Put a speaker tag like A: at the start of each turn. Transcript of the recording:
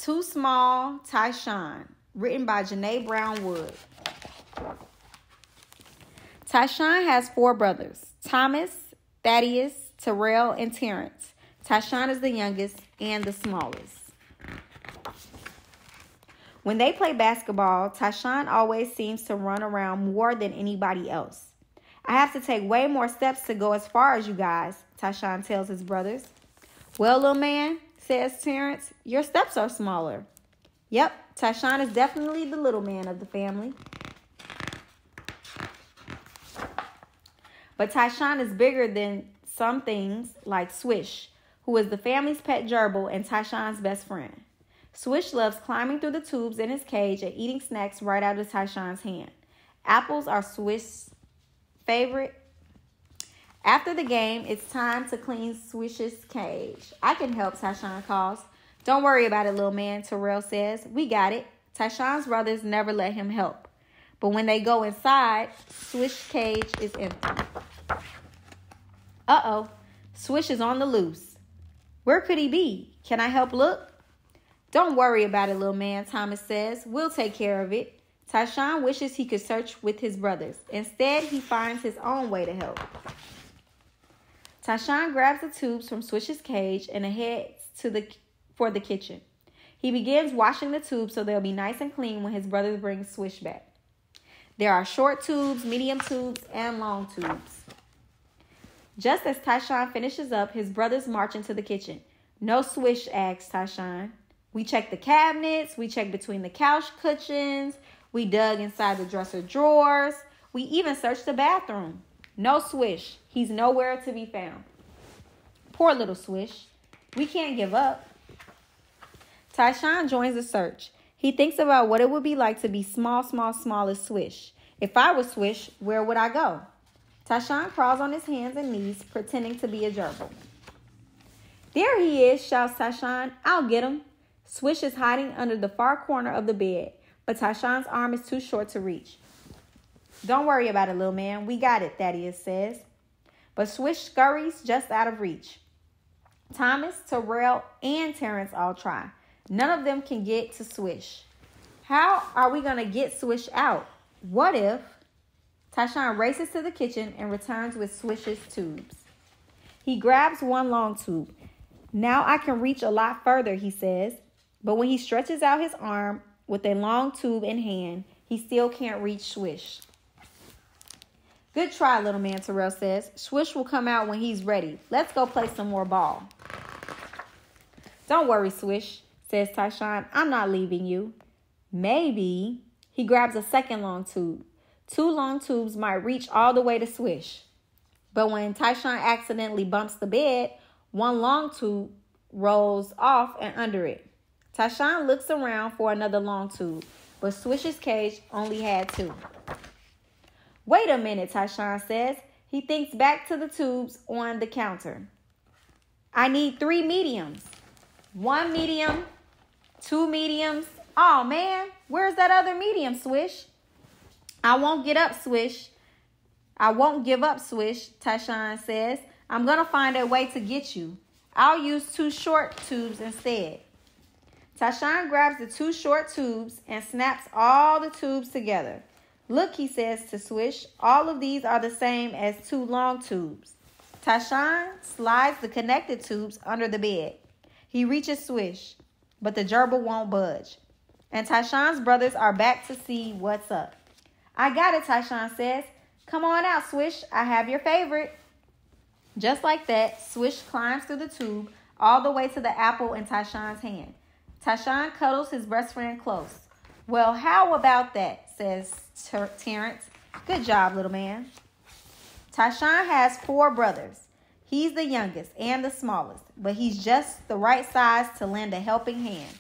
A: Too Small, Tyson, written by Janay Brown-Wood. Tyson has 4 brothers, Thomas, Thaddeus, Terrell, and Terrence. Tyson is the youngest and the smallest. When they play basketball, Tyson always seems to run around more than anybody else. I have to take way more steps to go as far as you guys, Tyson tells his brothers. Well, little man, says Terrence, your steps are smaller. Yep, Tyson is definitely the little man of the family. But Tyson is bigger than some things, like Swish, who is the family's pet gerbil and Tyson's best friend. Swish loves climbing through the tubes in his cage and eating snacks right out of Tyson's hand. Apples are Swish's favorite. After the game, it's time to clean Swish's cage. I can help, Tyson calls. Don't worry about it, little man, Terrell says. We got it. Tyson's brothers never let him help. But when they go inside, Swish's cage is empty. Uh-oh, Swish is on the loose. Where could he be? Can I help look? Don't worry about it, little man, Thomas says. We'll take care of it. Tyson wishes he could search with his brothers. Instead, he finds his own way to help. Tyson grabs the tubes from Swish's cage and heads for the kitchen. He begins washing the tubes so they'll be nice and clean when his brothers bring Swish back. There are short tubes, medium tubes, and long tubes. Just as Tyson finishes up, his brothers march into the kitchen. No Swish, asks Tyson. We checked the cabinets, we checked between the couch cushions, we dug inside the dresser drawers, we even searched the bathroom. No Swish. He's nowhere to be found. Poor little Swish. We can't give up. Tyson joins the search. He thinks about what it would be like to be small as Swish. If I was Swish, where would I go? Tyson crawls on his hands and knees, pretending to be a gerbil. There he is, shouts Tyson. I'll get him. Swish is hiding under the far corner of the bed, but Tyson's arm is too short to reach. Don't worry about it, little man. We got it, Thaddeus says. But Swish scurries just out of reach. Thomas, Terrell, and Terrence all try. None of them can get to Swish. How are we going to get Swish out? What if? Tyson races to the kitchen and returns with Swish's tubes. He grabs one long tube. Now I can reach a lot further, he says. But when he stretches out his arm with a long tube in hand, he still can't reach Swish. Good try, little man, Terrell says. Swish will come out when he's ready. Let's go play some more ball. Don't worry, Swish, says Tyson. I'm not leaving you. Maybe. He grabs a second long tube. 2 long tubes might reach all the way to Swish. But when Tyson accidentally bumps the bed, one long tube rolls off and under it. Tyson looks around for another long tube, but Swish's cage only had 2. Wait a minute, Tyson says. He thinks back to the tubes on the counter. I need 3 mediums. 1 medium, 2 mediums. Oh, man, where's that other medium, Swish? I won't give up, Swish, Tyson says. I'm going to find a way to get you. I'll use 2 short tubes instead. Tyson grabs the 2 short tubes and snaps all the tubes together. Look, he says to Swish, all of these are the same as 2 long tubes. Tyson slides the connected tubes under the bed. He reaches Swish, but the gerbil won't budge. And Tyson's brothers are back to see what's up. I got it, Tyson says. Come on out, Swish. I have your favorite. Just like that, Swish climbs through the tube all the way to the apple in Tyson's hand. Tyson cuddles his best friend close. Well, how about that, says Terrence. Good job, little man. Tyson has 4 brothers. He's the youngest and the smallest, but he's just the right size to lend a helping hand.